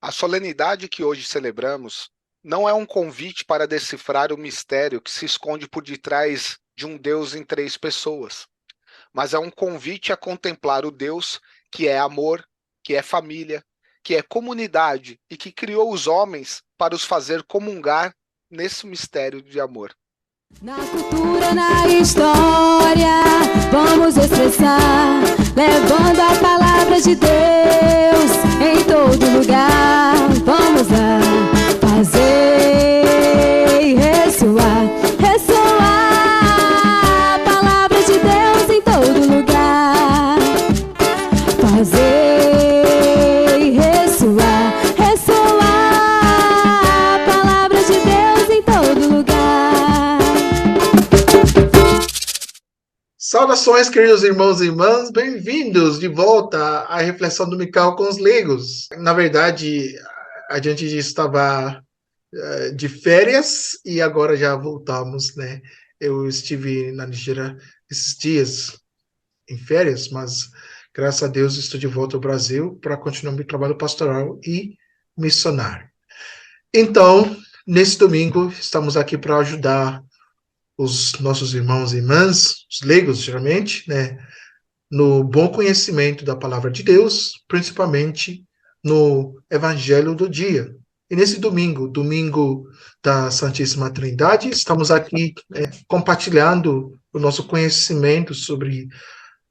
A solenidade que hoje celebramos não é um convite para decifrar o mistério que se esconde por detrás de um Deus em três pessoas, mas é um convite a contemplar o Deus que é amor, que é família, que é comunidade e que criou os homens para os fazer comungar nesse mistério de amor. Na cultura, na história, vamos expressar, levando a palavra de Deus em todo lugar. Vamos lá, fazer ressoar, ressoar a palavra de Deus em todo lugar. Fazer ressoar, ressoar a palavra de Deus em todo lugar. Saudações, queridos irmãos e irmãs, bem-vindos de volta à reflexão dominical com os leigos. Na verdade, a gente estava de férias e agora já voltamos, né? Eu estive na Nigéria esses dias em férias, mas graças a Deus estou de volta ao Brasil para continuar meu trabalho pastoral e missionário. Então, nesse domingo, estamos aqui para ajudar os nossos irmãos e irmãs, os leigos, geralmente, né, no bom conhecimento da palavra de Deus, principalmente no Evangelho do dia. E nesse domingo, domingo da Santíssima Trindade, estamos aqui compartilhando o nosso conhecimento sobre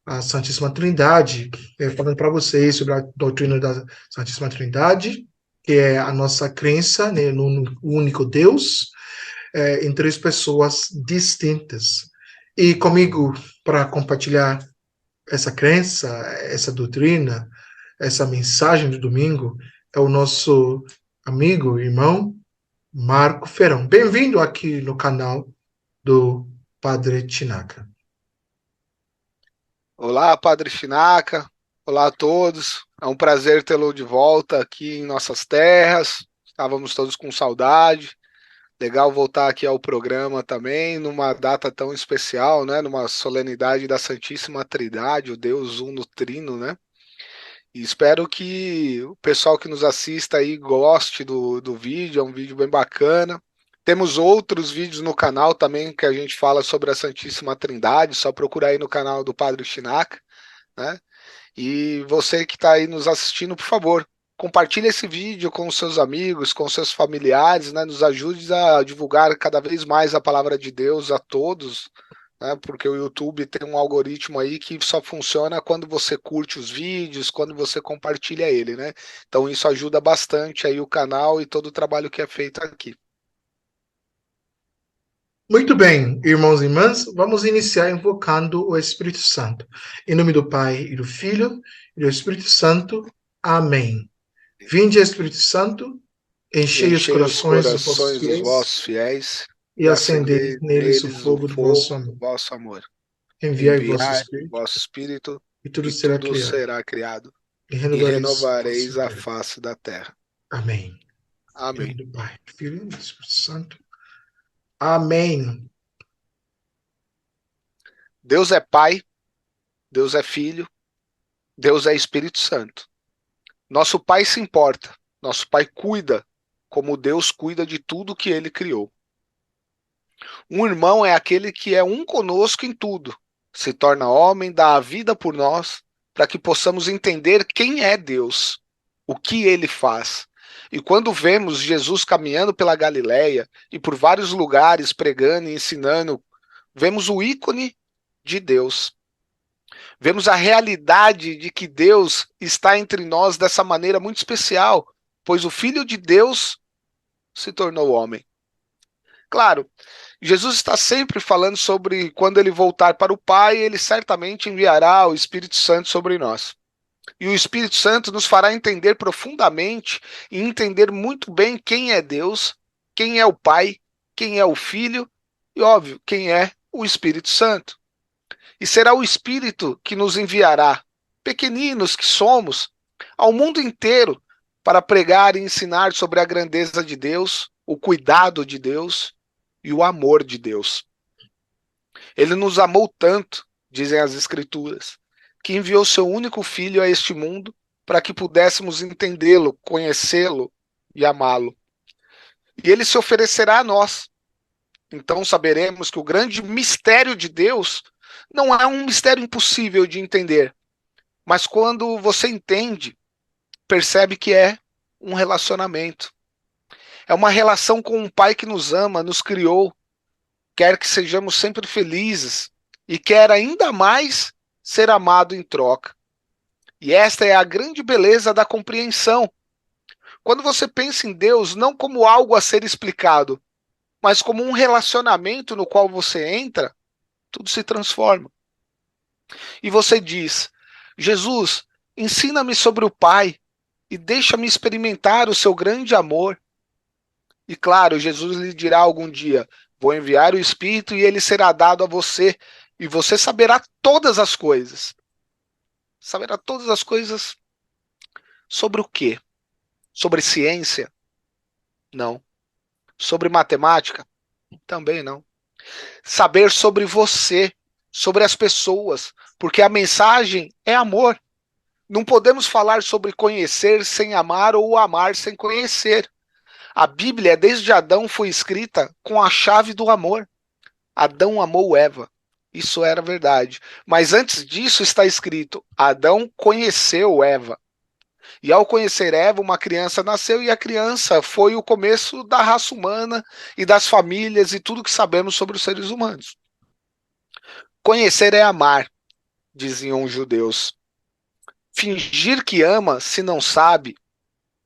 a Santíssima Trindade, falando para vocês sobre a doutrina da Santíssima Trindade, que é a nossa crença, né, no único Deus, em três pessoas distintas. E comigo, para compartilhar essa crença, essa doutrina, essa mensagem do domingo, é o nosso amigo, irmão, Marco Ferrão. Bem-vindo aqui no canal do Padre Chinaka. Olá, Padre Chinaka. Olá a todos. É um prazer tê-lo de volta aqui em nossas terras. Estávamos todos com saudade. Legal voltar aqui ao programa também, numa data tão especial, né? Numa solenidade da Santíssima Trindade, o Deus Uno Trino, né? E espero que o pessoal que nos assista aí goste do vídeo, é um vídeo bem bacana. Temos outros vídeos no canal também que a gente fala sobre a Santíssima Trindade, só procurar aí no canal do Padre Chinaka, né? E você que está aí nos assistindo, por favor, compartilhe esse vídeo com os seus amigos, com os seus familiares, né? Nos ajude a divulgar cada vez mais a palavra de Deus a todos, né? Porque o YouTube tem um algoritmo aí que só funciona quando você curte os vídeos, quando você compartilha ele, né? Então isso ajuda bastante aí o canal e todo o trabalho que é feito aqui. Muito bem, irmãos e irmãs, vamos iniciar invocando o Espírito Santo. Em nome do Pai, e do Filho, e do Espírito Santo. Amém. Vinde, Espírito Santo, enchei os corações dos vossos fiéis e acendei neles o fogo do vosso amor. Vosso amor. Enviai vosso Espírito, e tudo será criado, e e renovareis a face da terra. Amém. Amém. Em nome do Pai, do Filho e do Espírito Santo. Amém. Deus é Pai, Deus é Filho, Deus é Espírito Santo. Nosso Pai se importa, nosso Pai cuida, como Deus cuida de tudo que Ele criou. Um irmão é aquele que é um conosco em tudo, se torna homem, dá a vida por nós, para que possamos entender quem é Deus, o que Ele faz. E quando vemos Jesus caminhando pela Galileia e por vários lugares pregando e ensinando, vemos o ícone de Deus. Vemos a realidade de que Deus está entre nós dessa maneira muito especial, pois o Filho de Deus se tornou homem. Claro, Jesus está sempre falando sobre quando ele voltar para o Pai, ele certamente enviará o Espírito Santo sobre nós. E o Espírito Santo nos fará entender profundamente e entender muito bem quem é Deus, quem é o Pai, quem é o Filho e, óbvio, quem é o Espírito Santo. E será o Espírito que nos enviará, pequeninos que somos, ao mundo inteiro para pregar e ensinar sobre a grandeza de Deus, o cuidado de Deus e o amor de Deus. Ele nos amou tanto, dizem as Escrituras, que enviou seu único filho a este mundo para que pudéssemos entendê-lo, conhecê-lo e amá-lo. E ele se oferecerá a nós. Então saberemos que o grande mistério de Deus não é um mistério impossível de entender, mas quando você entende, percebe que é um relacionamento. É uma relação com um pai que nos ama, nos criou, quer que sejamos sempre felizes e quer ainda mais ser amado em troca. E esta é a grande beleza da compreensão. Quando você pensa em Deus não como algo a ser explicado, mas como um relacionamento no qual você entra, tudo se transforma. E você diz: Jesus, ensina-me sobre o Pai e deixa-me experimentar o seu grande amor. E claro, Jesus lhe dirá algum dia: vou enviar o Espírito e ele será dado a você, e você saberá todas as coisas. Saberá todas as coisas sobre o quê? Sobre ciência? Não. Sobre matemática? Também não. Saber sobre você, sobre as pessoas, porque a mensagem é amor. Não podemos falar sobre conhecer sem amar ou amar sem conhecer. A Bíblia, desde Adão, foi escrita com a chave do amor. Adão amou Eva. Isso era verdade. Mas antes disso está escrito: Adão conheceu Eva. E ao conhecer Eva, uma criança nasceu e a criança foi o começo da raça humana e das famílias e tudo que sabemos sobre os seres humanos. Conhecer é amar, diziam os judeus. Fingir que ama, se não sabe,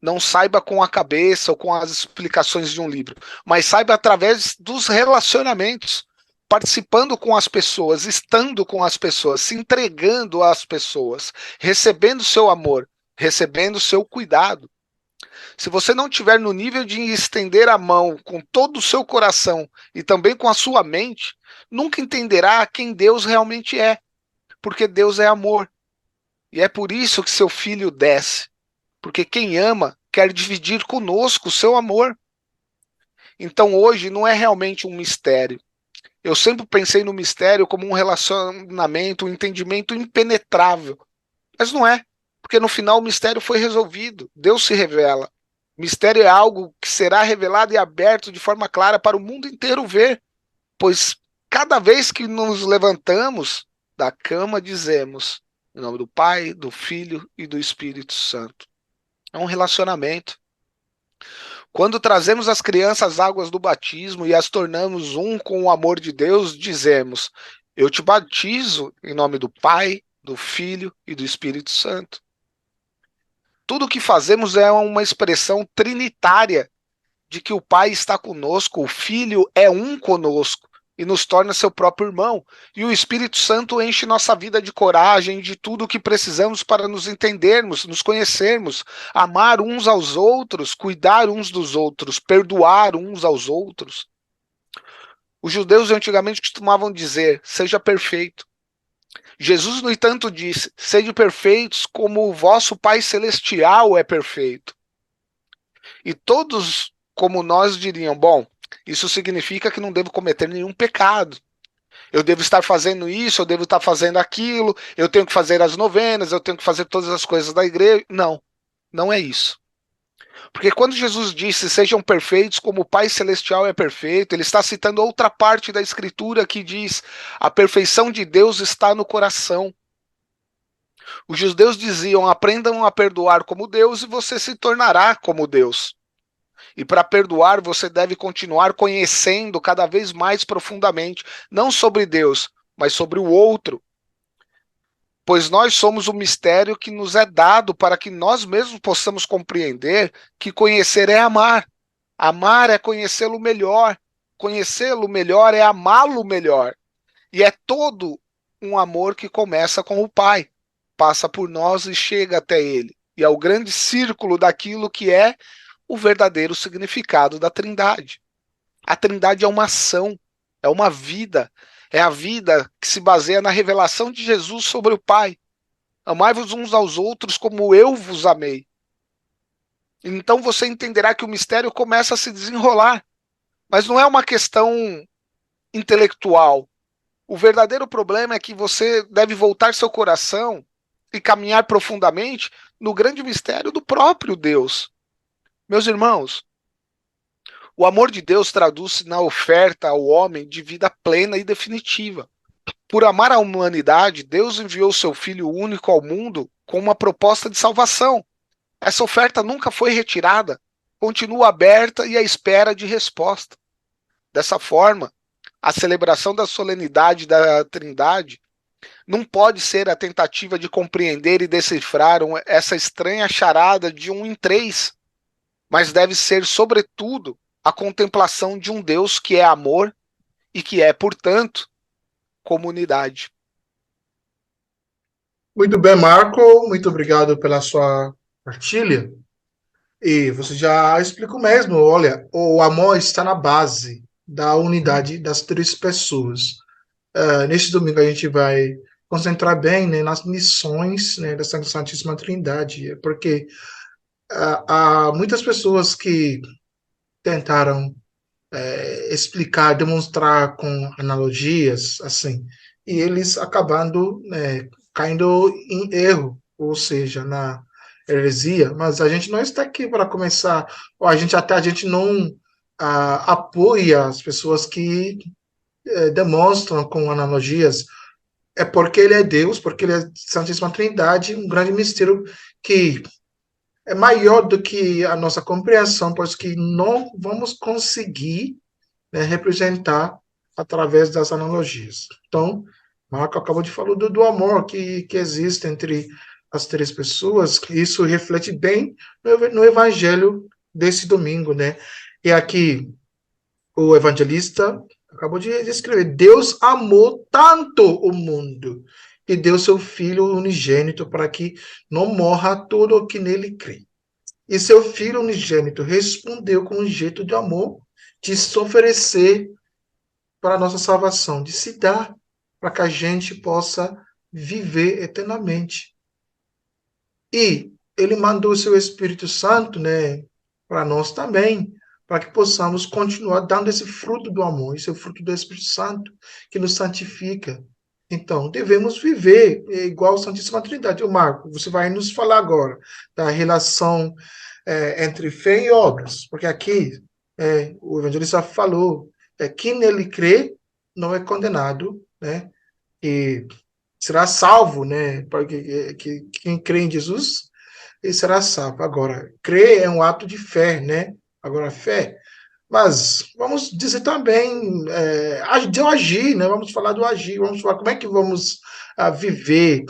não saiba com a cabeça ou com as explicações de um livro, mas saiba através dos relacionamentos, participando com as pessoas, estando com as pessoas, se entregando às pessoas, recebendo seu amor, recebendo seu cuidado. Se você não tiver no nível de estender a mão com todo o seu coração e também com a sua mente, nunca entenderá quem Deus realmente é, porque Deus é amor. E é por isso que seu filho desce, porque quem ama quer dividir conosco o seu amor. Então hoje não é realmente um mistério. Eu sempre pensei no mistério como um relacionamento, um entendimento impenetrável. Mas não é, porque no final o mistério foi resolvido. Deus se revela. Mistério é algo que será revelado e aberto de forma clara para o mundo inteiro ver, pois cada vez que nos levantamos da cama dizemos em nome do Pai, do Filho e do Espírito Santo. É um relacionamento. Quando trazemos as crianças às águas do batismo e as tornamos um com o amor de Deus, dizemos: eu te batizo em nome do Pai, do Filho e do Espírito Santo. Tudo o que fazemos é uma expressão trinitária de que o Pai está conosco, o Filho é um conosco e nos torna seu próprio irmão. E o Espírito Santo enche nossa vida de coragem, de tudo o que precisamos para nos entendermos, nos conhecermos, amar uns aos outros, cuidar uns dos outros, perdoar uns aos outros. Os judeus antigamente costumavam dizer: seja perfeito. Jesus, no entanto, disse: sede perfeitos como o vosso Pai Celestial é perfeito. E todos, como nós, diriam: bom, isso significa que não devo cometer nenhum pecado. Eu devo estar fazendo isso, eu devo estar fazendo aquilo, eu tenho que fazer as novenas, eu tenho que fazer todas as coisas da igreja. Não, não é isso. Porque quando Jesus disse: sejam perfeitos como o Pai Celestial é perfeito, ele está citando outra parte da Escritura que diz: a perfeição de Deus está no coração. Os judeus diziam: aprendam a perdoar como Deus e você se tornará como Deus. E para perdoar, você deve continuar conhecendo cada vez mais profundamente, não sobre Deus, mas sobre o outro. Pois nós somos o mistério que nos é dado para que nós mesmos possamos compreender que conhecer é amar. Amar é conhecê-lo melhor. Conhecê-lo melhor é amá-lo melhor. E é todo um amor que começa com o Pai, passa por nós e chega até Ele. E é o grande círculo daquilo que é o verdadeiro significado da Trindade. A Trindade é uma ação, é uma vida, é a vida que se baseia na revelação de Jesus sobre o Pai. Amai-vos uns aos outros como eu vos amei. Então você entenderá que o mistério começa a se desenrolar, mas não é uma questão intelectual. O verdadeiro problema é que você deve voltar seu coração e caminhar profundamente no grande mistério do próprio Deus. Meus irmãos, o amor de Deus traduz-se na oferta ao homem de vida plena e definitiva. Por amar a humanidade, Deus enviou seu Filho único ao mundo com uma proposta de salvação. Essa oferta nunca foi retirada, continua aberta e à espera de resposta. Dessa forma, a celebração da solenidade da Trindade não pode ser a tentativa de compreender e decifrar essa estranha charada de um em três, mas deve ser, sobretudo, a contemplação de um Deus que é amor e que é, portanto, comunidade. Muito bem, Marco. Muito obrigado pela sua partilha. E você já explicou mesmo, olha, o amor está na base da unidade das três pessoas. Neste domingo a gente vai concentrar bem, né, nas missões, né, da Santíssima Trindade, porque há muitas pessoas que tentaram explicar, demonstrar com analogias, assim, e eles acabando, né, caindo em erro, ou seja, na heresia. Mas a gente não está aqui para começar, ou a gente não apoia as pessoas que demonstram com analogias. É porque ele é Deus, porque ele é Santíssima Trindade, um grande mistério que é maior do que a nossa compreensão, pois que não vamos conseguir, né, representar através das analogias. Então, Marco acabou de falar do amor que existe entre as três pessoas, isso reflete bem no evangelho desse domingo, né? E aqui o evangelista acabou de escrever: Deus amou tanto o mundo que deu seu Filho unigênito para que não morra todo o que nele crê. E seu Filho unigênito respondeu com um jeito de amor de se oferecer para a nossa salvação, de se dar para que a gente possa viver eternamente. E ele mandou o seu Espírito Santo, né, para nós também, para que possamos continuar dando esse fruto do amor, esse é o fruto do Espírito Santo, que nos santifica. Então, devemos viver igual a Santíssima Trindade. O Marco, você vai nos falar agora da relação entre fé e obras, porque aqui o evangelista falou, quem nele crê não é condenado, né? E será salvo, né? Porque quem crê em Jesus ele será salvo. Agora, crer é um ato de fé, né? Agora, fé. Mas vamos dizer também de agir, né? Vamos falar do agir, vamos falar como é que vamos viver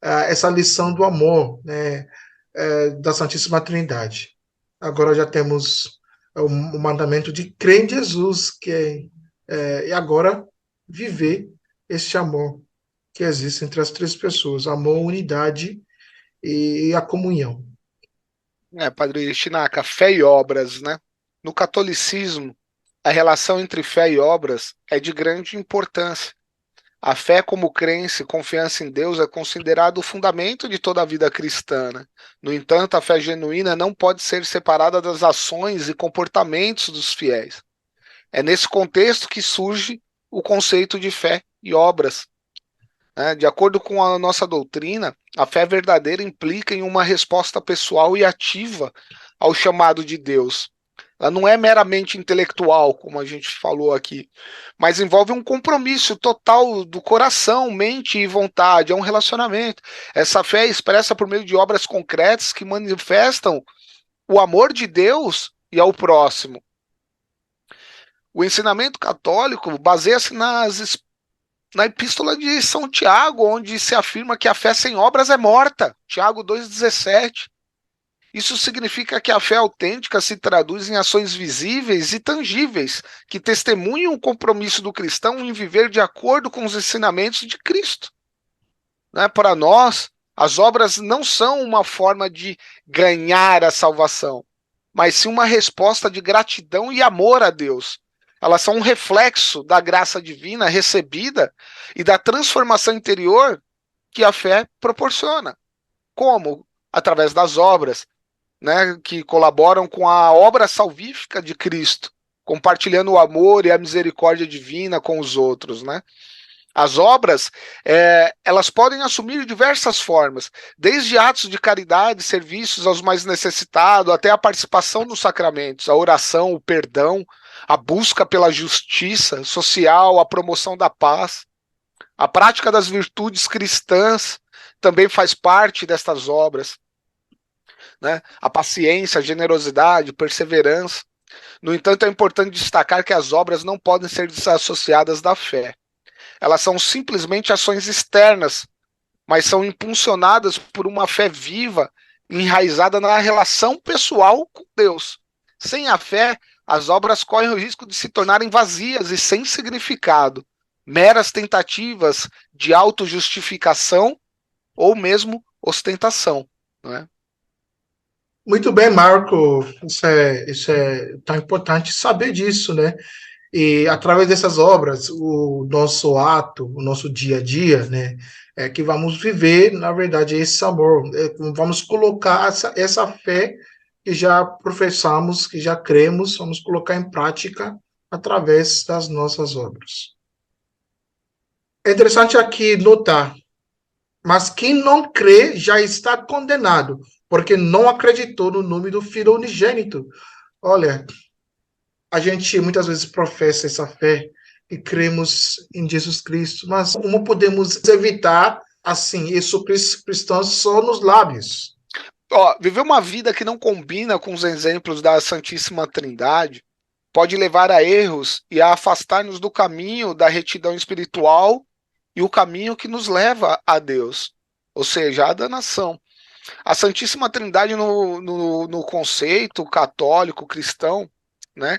essa lição do amor, né? Da Santíssima Trindade. Agora já temos o mandamento de crer em Jesus, e agora viver este amor que existe entre as três pessoas, amor, unidade e a comunhão. Padre Chinaca, fé e obras, né? No catolicismo, a relação entre fé e obras é de grande importância. A fé como crença e confiança em Deus é considerado o fundamento de toda a vida cristã, né? No entanto, a fé genuína não pode ser separada das ações e comportamentos dos fiéis. É nesse contexto que surge o conceito de fé e obras. De acordo com a nossa doutrina, a fé verdadeira implica em uma resposta pessoal e ativa ao chamado de Deus. Ela não é meramente intelectual, como a gente falou aqui, mas envolve um compromisso total do coração, mente e vontade, é um relacionamento. Essa fé é expressa por meio de obras concretas que manifestam o amor de Deus e ao próximo. O ensinamento católico baseia-se na epístola de São Tiago, onde se afirma que a fé sem obras é morta. Tiago 2,17. Isso significa que a fé autêntica se traduz em ações visíveis e tangíveis, que testemunham o compromisso do cristão em viver de acordo com os ensinamentos de Cristo. Para nós, as obras não são uma forma de ganhar a salvação, mas sim uma resposta de gratidão e amor a Deus. Elas são um reflexo da graça divina recebida e da transformação interior que a fé proporciona. Como? Através das obras, né, que colaboram com a obra salvífica de Cristo, compartilhando o amor e a misericórdia divina com os outros, né? As obras, elas podem assumir diversas formas, desde atos de caridade, serviços aos mais necessitados, até a participação nos sacramentos, a oração, o perdão, a busca pela justiça social, a promoção da paz. A prática das virtudes cristãs também faz parte destas obras, né? A paciência, a generosidade, perseverança. No entanto, é importante destacar que as obras não podem ser desassociadas da fé. Elas são simplesmente ações externas, mas são impulsionadas por uma fé viva, enraizada na relação pessoal com Deus. Sem a fé, as obras correm o risco de se tornarem vazias e sem significado, meras tentativas de autojustificação ou mesmo ostentação, não é? Muito bem, Marco. Isso é tão importante saber disso, né? E através dessas obras, o nosso ato, o nosso dia a dia, né, é que vamos viver, na verdade, esse amor. Vamos colocar essa fé que já professamos, que já cremos, vamos colocar em prática através das nossas obras. É interessante aqui notar, mas quem não crê já está condenado, porque não acreditou no nome do Filho unigênito. Olha, a gente muitas vezes professa essa fé e cremos em Jesus Cristo, mas como podemos evitar, assim, isso cristão só nos lábios? Viver uma vida que não combina com os exemplos da Santíssima Trindade pode levar a erros e a afastar-nos do caminho da retidão espiritual e o caminho que nos leva a Deus, ou seja, a danação. A Santíssima Trindade no conceito católico cristão, né,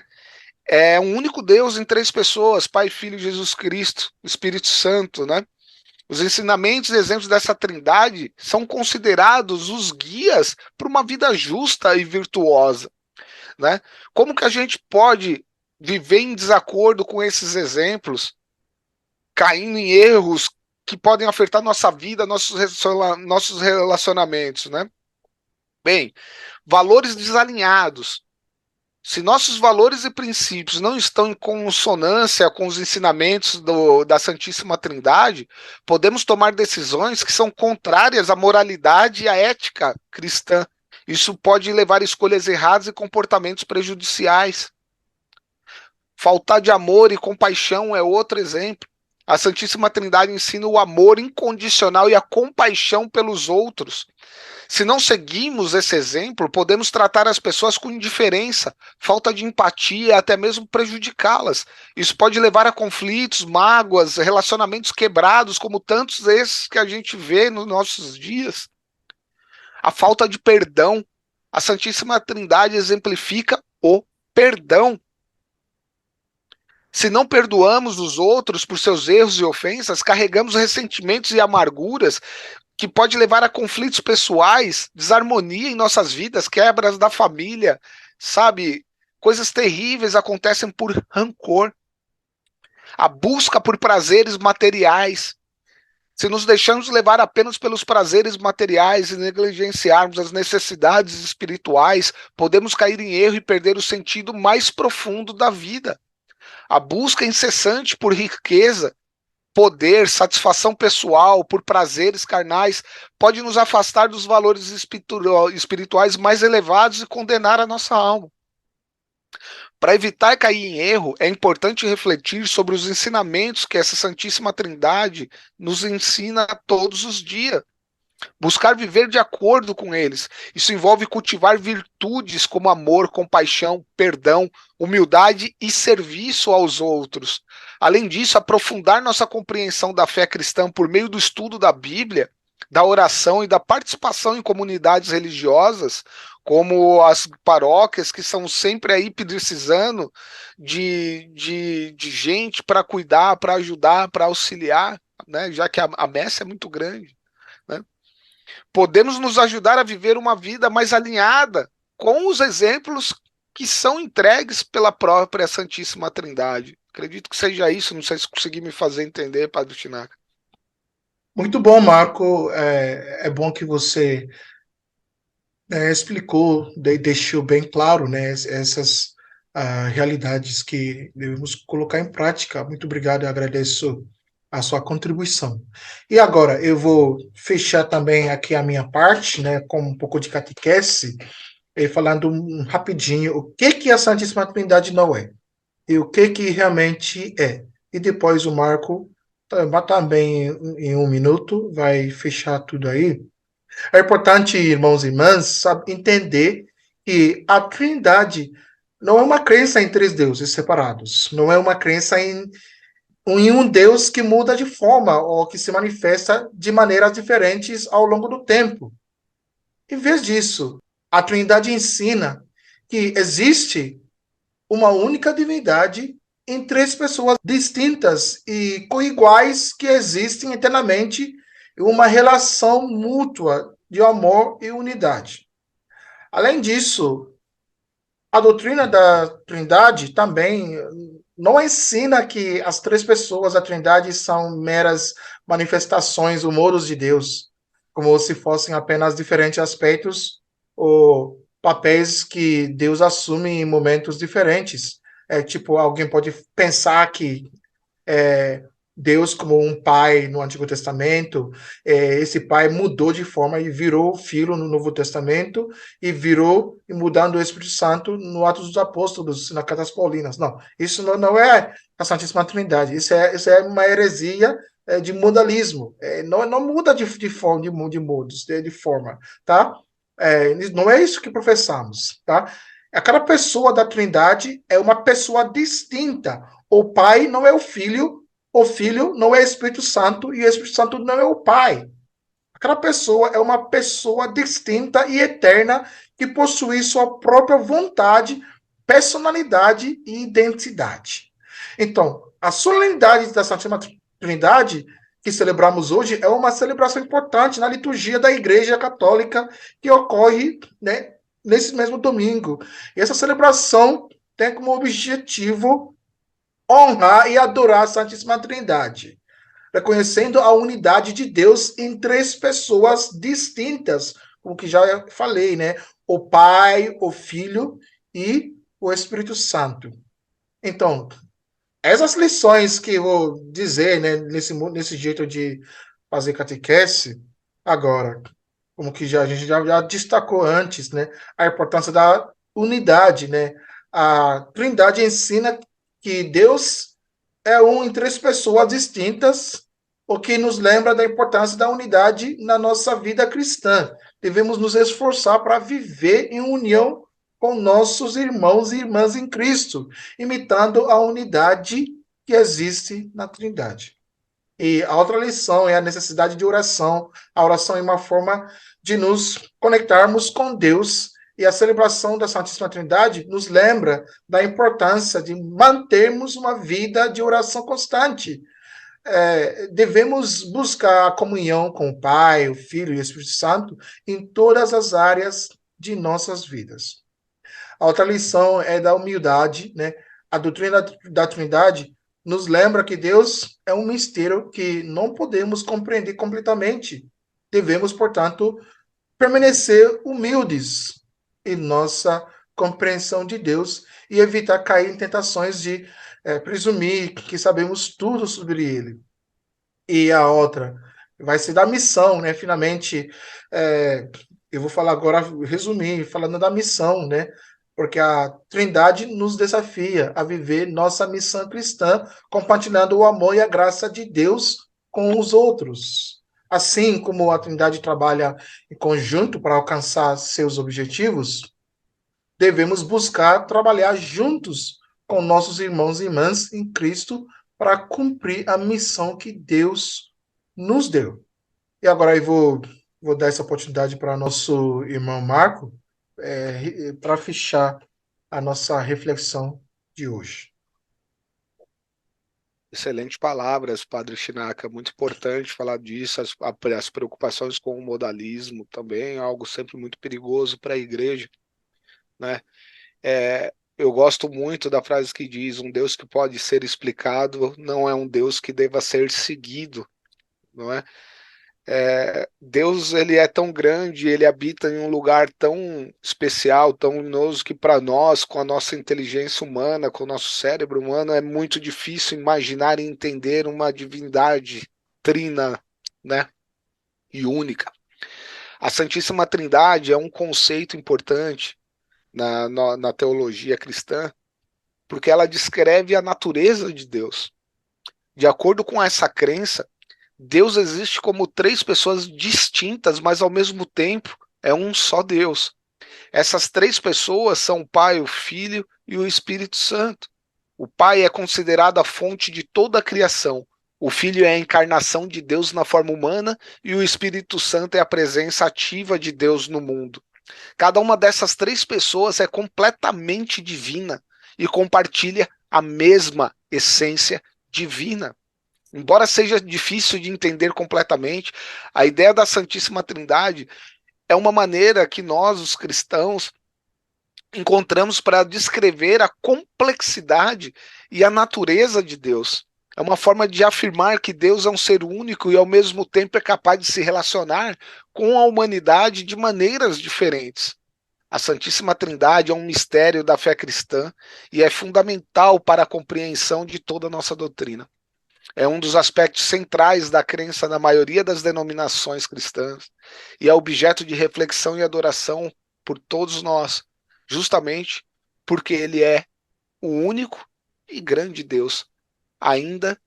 é um único Deus em três pessoas, Pai, Filho e Jesus Cristo, o Espírito Santo, né? Os ensinamentos e exemplos dessa trindade são considerados os guias para uma vida justa e virtuosa, né? Como que a gente pode viver em desacordo com esses exemplos, caindo em erros que podem afetar nossa vida, nossos relacionamentos, né? Bem, valores desalinhados. Se nossos valores e princípios não estão em consonância com os ensinamentos da Santíssima Trindade, podemos tomar decisões que são contrárias à moralidade e à ética cristã. Isso pode levar a escolhas erradas e comportamentos prejudiciais. Faltar de amor e compaixão é outro exemplo. A Santíssima Trindade ensina o amor incondicional e a compaixão pelos outros. Se não seguimos esse exemplo, podemos tratar as pessoas com indiferença, falta de empatia, até mesmo prejudicá-las. Isso pode levar a conflitos, mágoas, relacionamentos quebrados, como tantos esses que a gente vê nos nossos dias. A falta de perdão. A Santíssima Trindade exemplifica o perdão. Se não perdoamos os outros por seus erros e ofensas, carregamos ressentimentos e amarguras que pode levar a conflitos pessoais, desarmonia em nossas vidas, quebras da família, sabe? Coisas terríveis acontecem por rancor. A busca por prazeres materiais. Se nos deixarmos levar apenas pelos prazeres materiais e negligenciarmos as necessidades espirituais, podemos cair em erro e perder o sentido mais profundo da vida. A busca incessante por riqueza, poder, satisfação pessoal, por prazeres carnais, pode nos afastar dos valores espirituais mais elevados e condenar a nossa alma. Para evitar cair em erro, é importante refletir sobre os ensinamentos que essa Santíssima Trindade nos ensina todos os dias. Buscar viver de acordo com eles. Isso envolve cultivar virtudes como amor, compaixão, perdão, humildade e serviço aos outros. Além disso, aprofundar nossa compreensão da fé cristã por meio do estudo da Bíblia, da oração e da participação em comunidades religiosas, como as paróquias, que são sempre aí precisando de gente para cuidar, para ajudar, para auxiliar, né? Já que a messe é muito grande. Né? Podemos nos ajudar a viver uma vida mais alinhada com os exemplos que são entregues pela própria Santíssima Trindade. Acredito que seja isso, não sei se consegui me fazer entender, Padre Tinaca. Muito bom, Marco. É bom que você explicou, deixou bem claro, né, essas realidades que devemos colocar em prática. Muito obrigado, eu agradeço a sua contribuição. E agora eu vou fechar também aqui a minha parte, né, com um pouco de catequese, falando rapidinho o que a Santíssima Trindade não é e o que realmente é. E depois o Marco também em um minuto vai fechar tudo aí. É importante, irmãos e irmãs, entender que a Trindade não é uma crença em três deuses separados, não é uma crença em um Deus que muda de forma ou que se manifesta de maneiras diferentes ao longo do tempo. Em vez disso, a Trindade ensina que existe uma única divindade em três pessoas distintas e coiguais que existem eternamente em uma relação mútua de amor e unidade. Além disso, a doutrina da Trindade também não ensina que as três pessoas da Trindade são meras manifestações humoros de Deus, como se fossem apenas diferentes aspectos ou papéis que Deus assume em momentos diferentes. Tipo, alguém pode pensar que é, Deus como um pai no Antigo Testamento, esse pai mudou de forma e virou filho no Novo Testamento e virou e mudando o Espírito Santo no Atos dos Apóstolos, nas Cartas Paulinas. Não, isso não é a Santíssima Trindade, isso é uma heresia de modalismo, não muda de forma, de forma, tá? Não é isso que professamos, tá? A cada pessoa da Trindade é uma pessoa distinta. O Pai não é o Filho não é o Espírito Santo e o Espírito Santo não é o Pai. Cada pessoa é uma pessoa distinta e eterna que possui sua própria vontade, personalidade e identidade. Então, a solenidade da Santíssima Trindade que celebramos hoje é uma celebração importante na liturgia da Igreja Católica que ocorre, né, nesse mesmo domingo. E essa celebração tem como objetivo honrar e adorar a Santíssima Trindade, reconhecendo a unidade de Deus em três pessoas distintas, como que já falei, né? O Pai, o Filho e o Espírito Santo. Então, essas lições que eu vou dizer, né, nesse jeito de fazer catequese, agora, como que a gente já destacou antes, né, a importância da unidade, né? A Trindade ensina que Deus é um em três pessoas distintas, o que nos lembra da importância da unidade na nossa vida cristã. Devemos nos esforçar para viver em união com nossos irmãos e irmãs em Cristo, imitando a unidade que existe na Trindade. E a outra lição é a necessidade de oração. A oração é uma forma de nos conectarmos com Deus. E a celebração da Santíssima Trindade nos lembra da importância de mantermos uma vida de oração constante. Devemos buscar a comunhão com o Pai, o Filho e o Espírito Santo em todas as áreas de nossas vidas. A outra lição é da humildade, né? A doutrina da Trindade nos lembra que Deus é um mistério que não podemos compreender completamente. Devemos, portanto, permanecer humildes em nossa compreensão de Deus e evitar cair em tentações de presumir que sabemos tudo sobre Ele. E a outra vai ser da missão, né? Finalmente, eu vou falar agora, resumir, falando da missão, né? Porque a Trindade nos desafia a viver nossa missão cristã, compartilhando o amor e a graça de Deus com os outros. Assim como a Trindade trabalha em conjunto para alcançar seus objetivos, devemos buscar trabalhar juntos com nossos irmãos e irmãs em Cristo para cumprir a missão que Deus nos deu. E agora eu vou dar essa oportunidade para nosso irmão Marco, para fechar a nossa reflexão de hoje. Excelentes palavras, Padre Chinaka. Muito importante falar disso. As preocupações com o modalismo também, algo sempre muito perigoso para a igreja, né? Eu gosto muito da frase que diz: um Deus que pode ser explicado não é um Deus que deva ser seguido, não é? Deus, ele é tão grande, ele habita em um lugar tão especial, tão luminoso, que para nós, com a nossa inteligência humana, com o nosso cérebro humano, é muito difícil imaginar e entender uma divindade trina, né, e única. A Santíssima Trindade é um conceito importante na teologia cristã, porque ela descreve a natureza de Deus. De acordo com essa crença, Deus existe como três pessoas distintas, mas ao mesmo tempo é um só Deus. Essas três pessoas são o Pai, o Filho e o Espírito Santo. O Pai é considerado a fonte de toda a criação. O Filho é a encarnação de Deus na forma humana e o Espírito Santo é a presença ativa de Deus no mundo. Cada uma dessas três pessoas é completamente divina e compartilha a mesma essência divina. Embora seja difícil de entender completamente, a ideia da Santíssima Trindade é uma maneira que nós, os cristãos, encontramos para descrever a complexidade e a natureza de Deus. É uma forma de afirmar que Deus é um ser único e, ao mesmo tempo, é capaz de se relacionar com a humanidade de maneiras diferentes. A Santíssima Trindade é um mistério da fé cristã e é fundamental para a compreensão de toda a nossa doutrina. É um dos aspectos centrais da crença na maioria das denominações cristãs e é objeto de reflexão e adoração por todos nós, justamente porque ele é o único e grande Deus, ainda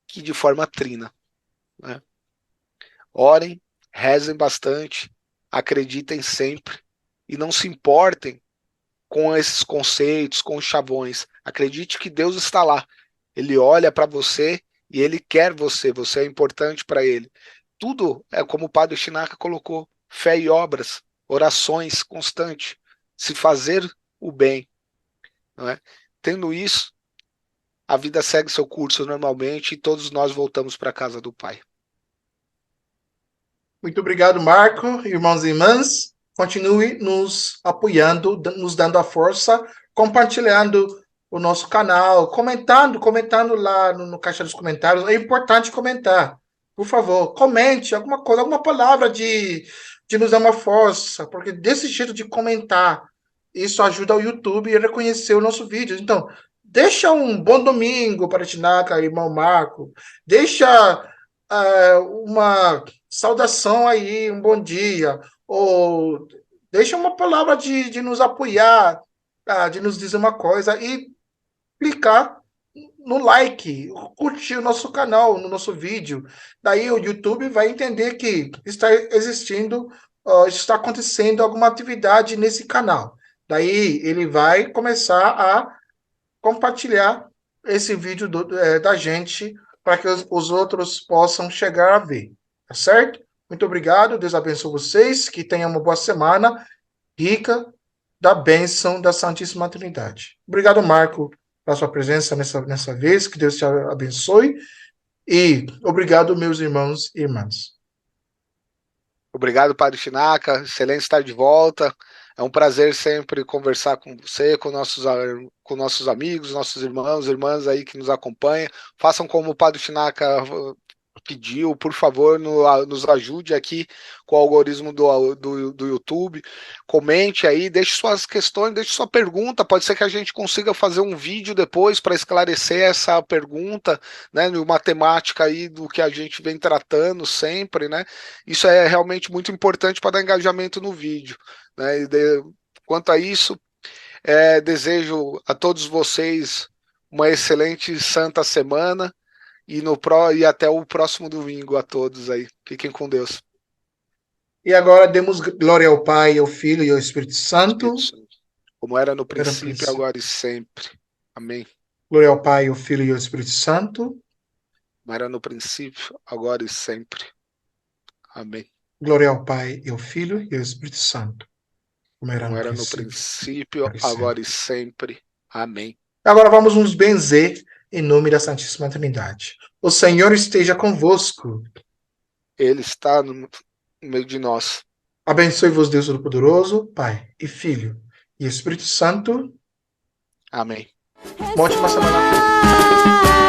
que de forma trina, né? Orem, rezem bastante, acreditem sempre e não se importem com esses conceitos, com os chavões. Acredite que Deus está lá. Ele olha para você e ele quer você. Você é importante para ele. Tudo é como o Padre Chinaka colocou: fé e obras, orações constantes, se fazer o bem, não é? Tendo isso, a vida segue seu curso normalmente e todos nós voltamos para a casa do Pai. Muito obrigado, Marco, irmãos e irmãs. Continue nos apoiando, nos dando a força, compartilhando o nosso canal, comentando lá no caixa dos comentários. É importante comentar. Por favor, comente alguma coisa, alguma palavra de nos dar uma força, porque desse jeito de comentar, isso ajuda o YouTube a reconhecer o nosso vídeo. Então, deixa um bom domingo para Tinaka, irmão Marco. Deixa uma saudação aí, um bom dia, ou deixa uma palavra de nos apoiar, de nos dizer uma coisa e clicar no like, curtir o nosso canal, no nosso vídeo. Daí o YouTube vai entender que está existindo, está acontecendo alguma atividade nesse canal. Daí ele vai começar a compartilhar esse vídeo da gente para que os outros possam chegar a ver. Tá certo? Muito obrigado. Deus abençoe vocês. Que tenham uma boa semana rica da bênção da Santíssima Trindade. Obrigado, Marco, pela sua presença nessa vez. Que Deus te abençoe. E obrigado, meus irmãos e irmãs. Obrigado, Padre Chinaka. Excelente estar de volta. É um prazer sempre conversar com você, com nossos amigos, nossos irmãos, irmãs aí que nos acompanham. Façam como o Padre Chinaka pediu, por favor, nos ajude aqui com o algoritmo do YouTube. Comente aí, deixe suas questões, deixe sua pergunta. Pode ser que a gente consiga fazer um vídeo depois para esclarecer essa pergunta, né, uma temática aí do que a gente vem tratando sempre, né? Isso é realmente muito importante para dar engajamento no vídeo, né? Quanto a isso, desejo a todos vocês uma excelente santa semana. E até o próximo domingo a todos aí. Fiquem com Deus. E agora demos glória ao Pai, ao Filho e ao Espírito Santo. Como era no princípio, agora e sempre. Amém. Glória ao Pai, ao Filho e ao Espírito Santo. Como era no princípio, agora e sempre. Amém. Glória ao Pai, e ao Filho e ao Espírito Santo. Como era no princípio, agora e sempre. Amém. Agora vamos nos benzer em nome da Santíssima Trindade. O Senhor esteja convosco. Ele está no meio de nós. Abençoe-vos, Deus Todo-Poderoso, Pai e Filho e Espírito Santo. Amém. Uma ótima semana a todos.